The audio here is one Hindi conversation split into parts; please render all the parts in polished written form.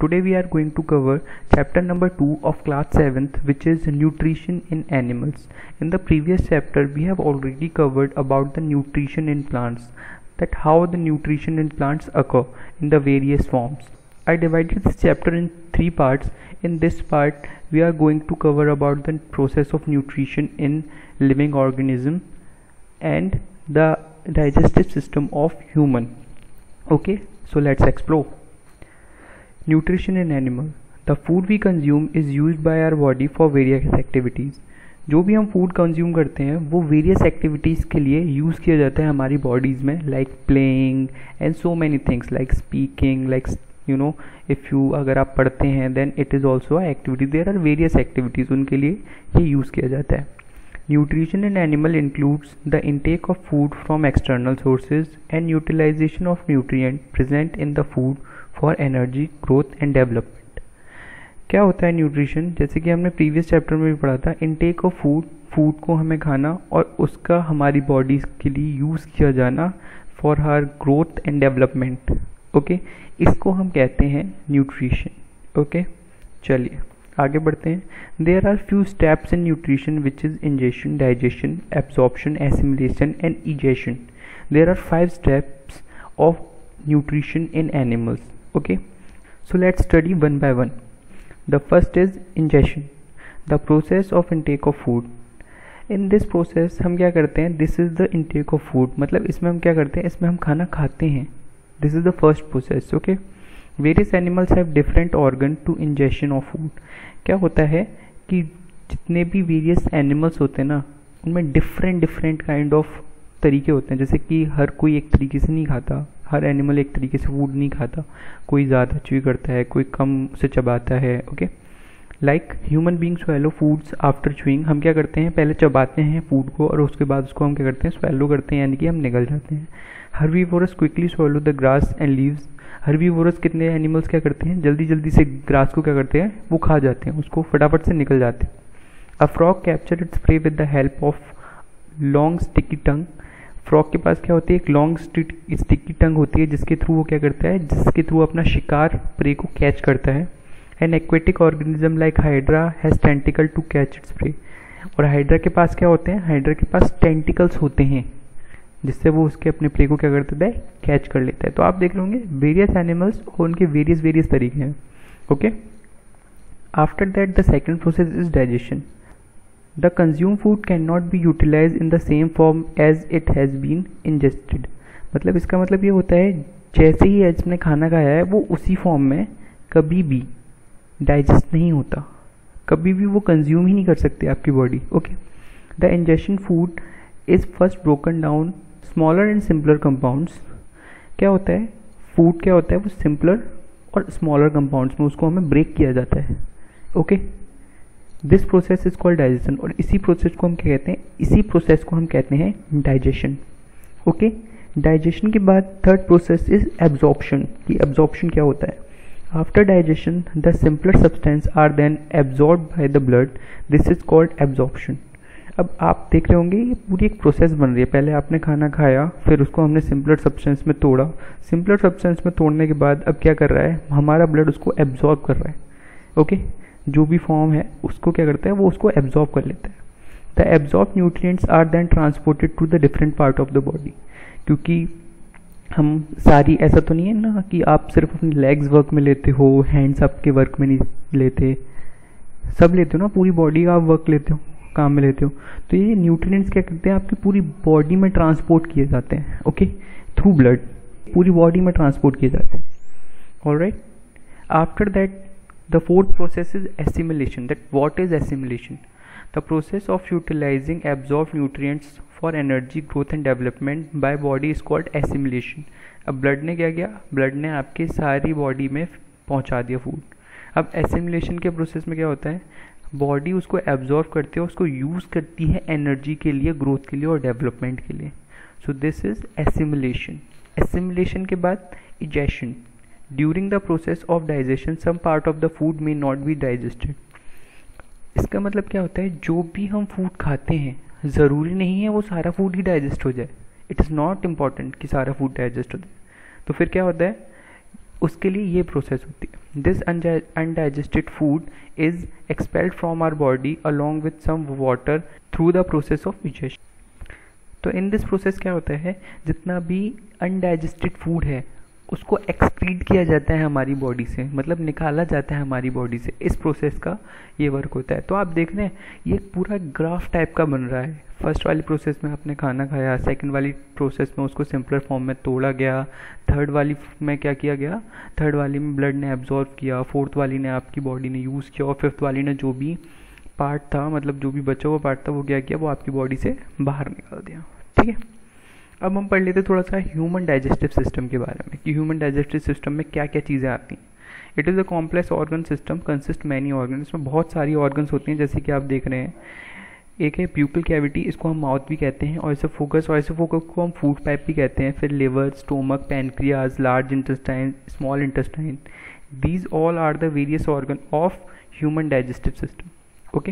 Today we are going to cover chapter number 2 of class 7th, which is nutrition in animals. In the previous chapter we have already covered about the nutrition in plants, that how the nutrition in plants occur in the various forms. I divided this chapter in 3 parts. In this part we are going to cover about the process of nutrition in living organism and the digestive system of human. Okay, so let's explore. Nutrition in animal. The food we consume is used by our body for various activities. जो भी हम फूड कंज्यूम करते हैं वो वेरियस एक्टिविटीज़ के लिए यूज़ किया जाता है हमारी बॉडीज़ में, like playing and so many things, like speaking, like you know if you अगर आप पढ़ते हैं then it is also activity. There are various activities, उनके लिए ये यूज़ किया जाता है. Nutrition in animal includes the intake of food from external sources and utilization of nutrient present in the food for energy, growth and development. क्या होता है न्यूट्रिशन? जैसे कि हमने प्रीवियस चैप्टर में भी पढ़ा था, इनटेक ऑफ फूड को हमें खाना और उसका हमारी बॉडी के लिए यूज़ किया जाना for her growth and development. Okay, इसको हम कहते हैं न्यूट्रिशन. ओके, चलिए आगे बढ़ते हैं. There are few steps in nutrition which is ingestion, digestion, absorption, assimilation and egestion. There are 5 steps of nutrition in animals. Okay, so let's study one by one. The first is ingestion, the process of intake of food. In this process हम क्या करते हैं? This is the intake of food, मतलब इसमें हम क्या करते हैं? इसमें हम खाना खाते हैं. This is the first process. Okay, various animals have different organ to ingestion of food. क्या होता है कि जितने भी वेरियस एनिमल्स होते हैं ना, उनमें डिफरेंट काइंड ऑफ तरीके होते हैं. जैसे कि हर कोई एक तरीके से नहीं खाता, हर एनिमल एक तरीके से फूड नहीं खाता. कोई ज़्यादा च्यू करता है, कोई कम से चबाता है. Okay, like human being swallow foods after chewing. हम क्या करते हैं? पहले चबाते हैं फूड को और उसके बाद उसको हम क्या करते हैं? स्वेलो करते हैं, यानी कि हम निगल जाते हैं. Herbivorous quickly swallow the grass and leaves. Herbivorous कितने एनिमल्स क्या करते हैं? जल्दी से ग्रास को क्या करते हैं? वो खा जाते हैं, उसको फटाफट से निकल जाते हैं. A frog capture its prey with the help of long sticky tongue. Frog के पास क्या होती है? एक लॉन्ग स्टिकी टंग होती है जिसके थ्रू वो क्या करता है? जिसके थ्रू अपना शिकार प्रे को कैच करता है. An aquatic organism like hydra has tentacle to catch its prey. और हाइड्रा के पास क्या होते हैं? हाइड्रा के पास टेंटिकल्स होते हैं जिससे वो उसके अपने प्रे को क्या करता है? कैच कर लेता है. तो आप देख लोगे वेरियस एनिमल्स और उनके वेरियस तरीके हैं. Okay, after that the second process is digestion. The consume food can not be utilize in the same form as it has been ingested. मतलब इसका मतलब ये होता है जैसे ही इसने खाना खाया है वो उसी फॉर्म में कभी भी डाइजेस्ट नहीं होता, कभी भी वो कंज्यूम ही नहीं कर सकते आपकी body. Okay, the ingestion food is first broken down smaller and simpler compounds. क्या होता है? फूड क्या होता है? वो सिंपलर और स्मॉलर कंपाउंड्स में उसको हमें ब्रेक किया जाता है. Okay, this process is called digestion. और इसी प्रोसेस को हम क्या कहते हैं? इसी प्रोसेस को हम कहते हैं डाइजेशन. ओके, डाइजेशन के बाद थर्ड प्रोसेस इज एब्जॉर्प्शन. कि एब्जॉर्प्शन क्या होता है? After digestion the simpler substance are then absorb by the blood. This is called absorption. अब आप देख रहे होंगे ये पूरी एक प्रोसेस बन रही है. पहले आपने खाना खाया, फिर उसको हमने सिंपलर सब्सटेंस में तोड़ा. सिंपलर सब्सटेंस में तोड़ने के बाद अब क्या कर रहा है? हमारा ब्लड उसको एब्जॉर्ब कर रहा है. ओके, जो भी फॉर्म है उसको क्या करता है? वो उसको एब्जॉर्ब कर लेता है. The absorb nutrients are then transported to the different part of the body. क्योंकि हम सारी, ऐसा तो नहीं है ना कि आप सिर्फ अपने लेग्स वर्क में लेते हो, हैंड्स आपके वर्क में नहीं लेते, सब लेते हो ना, पूरी बॉडी का आप वर्क लेते हो, काम में लेते हो. तो ये न्यूट्रिएंट्स क्या करते हैं? आपकी पूरी बॉडी में ट्रांसपोर्ट किए जाते हैं. ओके, थ्रू ब्लड पूरी बॉडी में ट्रांसपोर्ट किए जाते हैं. Alright, after that the fourth process is assimilation. That what is assimilation? The process of utilizing absorb nutrients for energy, growth and development by body is called assimilation. अब ब्लड ने क्या किया? ब्लड ने आपकी सारी बॉडी में पहुंचा दिया फूड. अब एसिमिलेशन के प्रोसेस में क्या होता है? बॉडी उसको एब्जॉर्व करती है, उसको यूज़ करती है एनर्जी के लिए, ग्रोथ के लिए और डेवलपमेंट के लिए. So this is assimilation. Assimilation के बाद egestion. During the process of digestion some part of the food may not be digested. इसका मतलब क्या होता है? जो भी हम फूड खाते हैं ज़रूरी नहीं है वो सारा फूड ही डाइजेस्ट हो जाए. इट इज़ नॉट इम्पॉर्टेंट कि सारा फूड डाइजेस्ट हो जाए. तो फिर क्या होता है? उसके लिए ये प्रोसेस होती है। This undigested food is expelled from our body along with some water through the process of digestion. तो इन दिस प्रोसेस क्या होता है, जितना भी अनडाइजेस्टेड फूड है उसको एक्सक्रीट किया जाता है हमारी बॉडी से, मतलब निकाला जाता है हमारी बॉडी से। इस प्रोसेस का ये वर्क होता है। तो आप देख रहे हैं ये पूरा ग्राफ टाइप का बन रहा है। फर्स्ट वाली प्रोसेस में आपने खाना खाया, सेकंड वाली प्रोसेस में उसको सिंपलर फॉर्म में तोड़ा गया, थर्ड वाली में क्या किया गया, थर्ड वाली में ब्लड ने एब्जॉर्व किया, फोर्थ वाली ने आपकी बॉडी ने यूज़ किया, और फिफ्थ वाली ने जो भी पार्ट था, मतलब जो भी बचा हुआ पार्ट था, वो क्या किया, वो आपकी बॉडी से बाहर निकाल दिया। ठीक है, अब हम पढ़ लेते थोड़ा सा ह्यूमन डाइजेस्टिव सिस्टम के बारे में कि ह्यूमन डाइजेस्टिव सिस्टम में क्या क्या चीज़ें आती हैं। It is a complex organ system consist many organ. इसमें बहुत सारी ऑर्गन्स होती हैं, जैसे कि आप देख रहे हैं। एक है प्यूपल कैविटी, इसको हम माउथ भी कहते हैं, और ऑइसोफोगस को हम फूड पाइप भी कहते हैं। फिर liver, stomach, pancreas, large intestine, small intestine, these all are the various organ of human digestive system. Okay,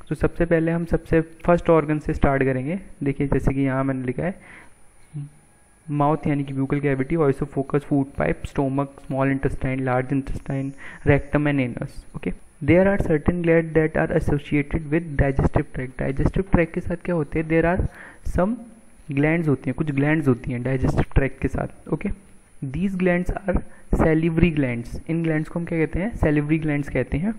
तो सबसे पहले हम सबसे फर्स्ट ऑर्गन से स्टार्ट करेंगे। देखिए जैसे कि यहाँ मैंने लिखा है माउथ यानी कि buccal cavity, oesophagus, food pipe, stomach, small intestine, large intestine, rectum and anus. Okay, there are certain gland that are associated with digestive tract. Digestive tract के साथ क्या होते हैं, देयर आर सम ग्लैंड्स होती हैं, कुछ ग्लैंड्स होती हैं डाइजेस्टिव ट्रैक्ट के साथ। Okay, these glands are salivary glands. इन ग्लैंड्स को हम क्या कहते हैं, सैलिवरी ग्लैंड्स कहते हैं।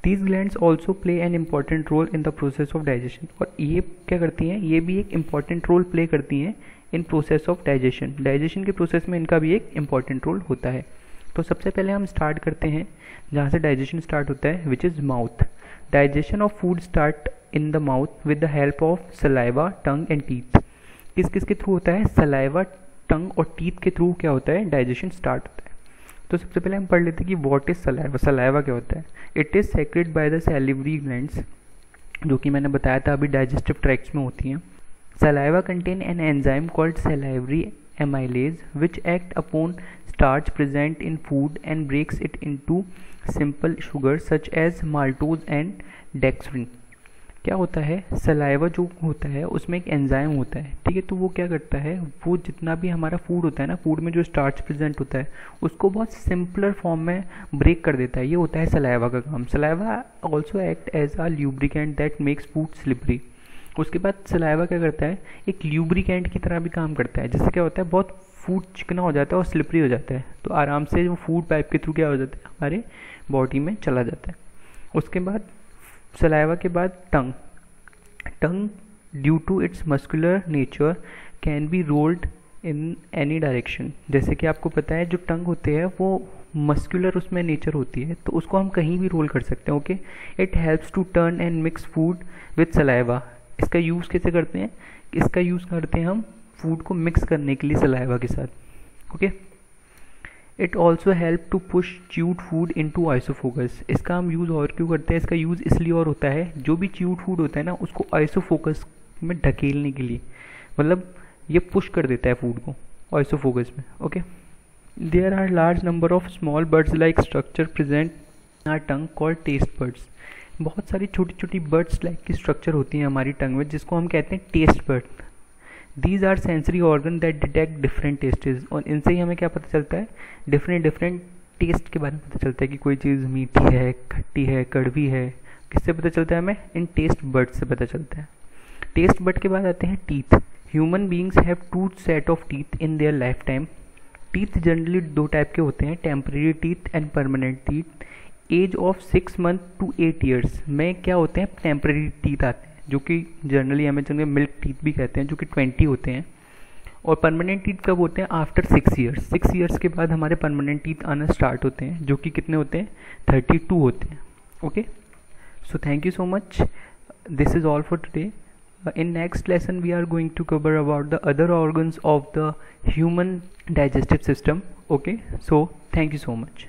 These glands also play an important role in the process of digestion। और ये क्या करती हैं, ये भी एक important role play करती हैं in process of digestion। Digestion के प्रोसेस में इनका भी एक important role होता है। तो सबसे पहले हम स्टार्ट करते हैं जहाँ से डाइजेशन स्टार्ट होता है, which is mouth. Digestion of food start in the mouth with the help of saliva, tongue and teeth. किस किस के थ्रू होता है, सलाइवा, टंग और टीथ के थ्रू क्या होता है, डाइजेशन स्टार्ट होता है। तो सबसे पहले हम पढ़ लेते हैं कि व्हाट इज सलाइवा। सलाइवा क्या होता है, it is secreted by the salivary glands, जो कि मैंने बताया था अभी डाइजेस्टिव ट्रैक्ट्स में होती हैं। Saliva contain an enzyme called salivary amylase which act upon starch present in food and breaks it into simple sugar such as maltose and dextrin. क्या होता है, सलाइवा जो होता है उसमें एक एंजाइम होता है, ठीक है। तो वो क्या करता है, वो जितना भी हमारा फूड होता है ना, फूड में जो स्टार्च प्रेजेंट होता है उसको बहुत सिंपलर फॉर्म में ब्रेक कर देता है। ये होता है सलाइवा का काम। Saliva also act as a lubricant that makes food slippery. उसके बाद सलाइवा क्या करता है, एक ल्यूब्रिकेंट की तरह भी काम करता है, जिससे क्या होता है बहुत फूड चिकना हो जाता है और स्लिपरी हो जाता है, तो आराम से वो फूड पाइप के थ्रू क्या हो जाता है, हमारे बॉडी में चला जाता है। उसके बाद सलाइवा के बाद tongue. Tongue due to its muscular nature can be rolled in any direction. जैसे कि आपको पता है जो टंग होते हैं वो मस्कुलर उसमें नेचर होती है, तो उसको हम कहीं भी रोल कर सकते हैं। Okay, it helps to turn and mix food with saliva. इसका यूज़ कैसे करते हैं, इसका यूज़ करते हैं हम फूड को मिक्स करने के लिए सलाइवा के साथ। Okay, it also help to push chewed food into oesophagus. इसका हम यूज़ और क्यों करते हैं, इसका यूज़ इसलिए और होता है, जो भी च्यूड फूड होता है ना उसको आइसोफोकस में ढकेलने के लिए, मतलब ये पुश कर देता है फूड को आइसोफोकस में। Okay, there are large number of small buds like structure present are tongue called taste buds. बहुत सारी छोटी छोटी बर्ड्स लाइक की स्ट्रक्चर होती हैं हमारी टंग में, जिसको हम कहते हैं taste bud. These are sensory organ that detect different tastes. और इनसे ही हमें क्या पता चलता है, डिफरेंट टेस्ट के बारे में पता चलता है कि कोई चीज़ मीठी है, खट्टी है, कड़वी है। किससे पता चलता है हमें, इन टेस्ट बर्ड से पता चलता है। टेस्ट बर्ड के बाद आते हैं teeth. Human beings have 2 set of teeth in their life time. Teeth generally 2 type के होते हैं, temporary teeth and permanent teeth. Age of 6 month to 8 years में क्या होते हैं, टेम्परेरी टीथ आते हैं, जो कि जनरली अमेजन में मिल्क टीथ भी कहते हैं, जो कि 20 होते हैं। और परमानेंट टीथ कब होते हैं, आफ्टर 6 ईयर्स। 6 ईयर्स के बाद हमारे परमानेंट टीथ आना स्टार्ट होते हैं, जो कि कितने होते हैं, 32 होते हैं। Okay, so thank you so much, this is all for today. In next lesson we are going to cover about the other organs of the human digestive system. Okay, so thank you so much.